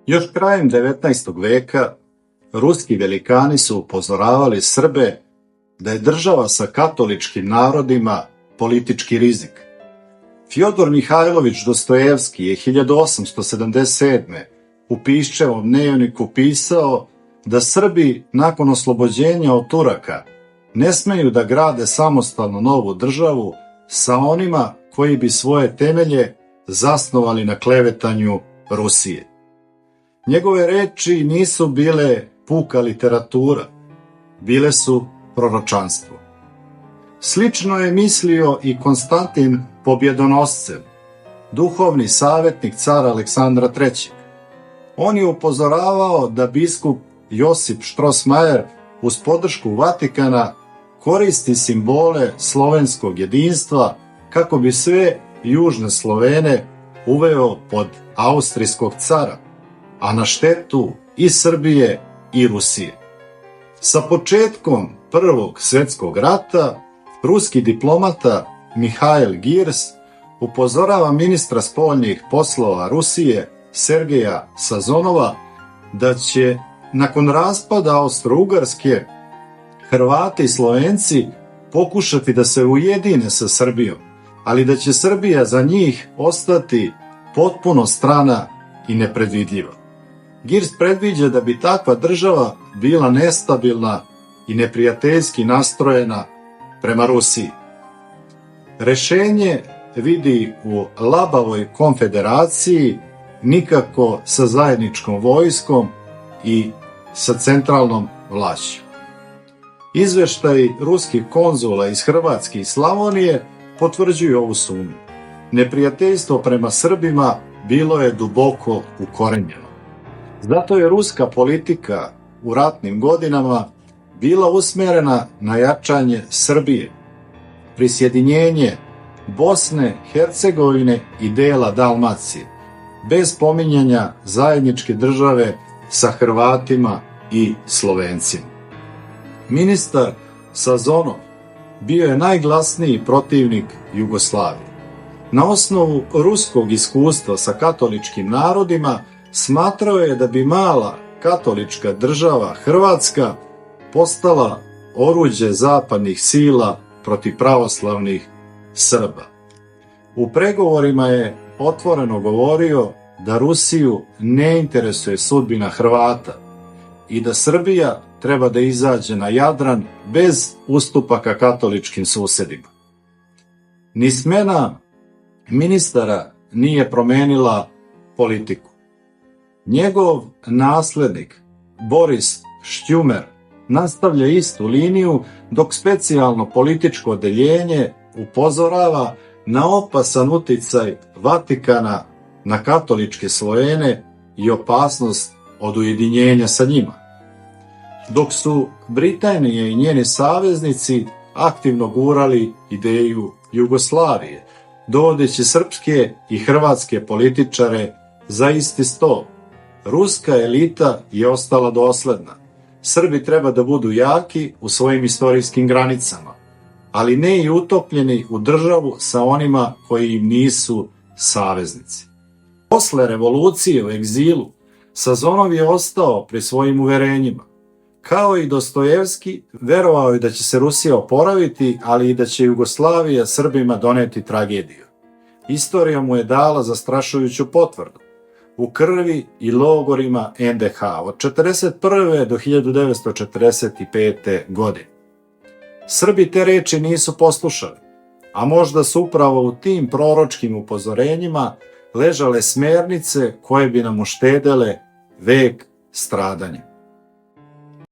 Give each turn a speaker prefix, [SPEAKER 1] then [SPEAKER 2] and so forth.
[SPEAKER 1] Još krajem 19. veka ruski velikani su upozoravali Srbe da je država sa katoličkim narodima politički rizik. Fjodor Mihajlović Dostojevski je 1877. u Piščevom dnevniku pisao da Srbi nakon oslobođenja od Turaka ne smeju da grade samostalno novu državu sa onima koji bi svoje temelje zasnovali na klevetanju Rusije. Njegove reči nisu bile puka literatura, bile su proročanstvo. Slično je mislio i Konstantin Pobjedonoscev, duhovni savjetnik cara Aleksandra III. On je upozoravao da biskup Josip Štrosmajer uz podršku Vatikana koristi simbole slovenskog jedinstva kako bi sve južne Slovene uveo pod austrijskog cara, a na štetu i Srbije i Rusije. Sa početkom Prvog svjetskog rata, ruski diplomata Mihail Girs upozorava ministra spoljnih poslova Rusije Sergeja Sazonova da će nakon raspada Austro-Ugarske Hrvati i Slovenci pokušati da se ujedine sa Srbijom, ali da će Srbija za njih ostati potpuno strana i nepredvidljiva. Girs predviđa da bi takva država bila nestabilna i neprijateljski nastrojena prema Rusiji. Rešenje vidi u labavoj konfederaciji, nikako sa zajedničkom vojskom i sa centralnom vlašću. Izveštaji ruskih konzula iz Hrvatske i Slavonije potvrđuju ovu sumnju. Neprijateljstvo prema Srbima bilo je duboko ukorenjeno. Zato je ruska politika u ratnim godinama bila usmjerena na jačanje Srbije, prisjedinjenje Bosne, Hercegovine i dela Dalmacije, bez pominjanja zajedničke države sa Hrvatima i Slovencima. Ministar Sazonov bio je najglasniji protivnik Jugoslavije. Na osnovu ruskog iskustva sa katoličkim narodima smatrao je da bi mala katolička država Hrvatska postala oruđe zapadnih sila protiv pravoslavnih Srba. U pregovorima je otvoreno govorio da Rusiju ne interesuje sudbina Hrvata i da Srbija treba da izađe na Jadran bez ustupaka katoličkim susedima. Ni smena ministara nije promenila politiku. Njegov naslednik, Boris Štjumer, nastavlja istu liniju, dok specijalno političko odeljenje upozorava na opasan uticaj Vatikana na katoličke Slovene i opasnost od ujedinjenja sa njima. Dok su Britanija i njeni saveznici aktivno gurali ideju Jugoslavije, dovodeći srpske i hrvatske političare za isti sto. Ruska elita je ostala dosledna. Srbi treba da budu jaki u svojim istorijskim granicama, ali ne i utopljeni u državu sa onima koji im nisu saveznici. Posle revolucije u egzilu, Sazonov je ostao pri svojim uverenjima. Kao i Dostojevski, verovao je da će se Rusija oporaviti, ali i da će Jugoslavija Srbima doneti tragediju. Istorija mu je dala zastrašujuću potvrdu. U krvi i logorima NDH od 1941. do 1945. godine. Srbi te reči nisu poslušali, a možda su upravo u tim proročkim upozorenjima ležale smernice koje bi nam uštedele vek stradanja.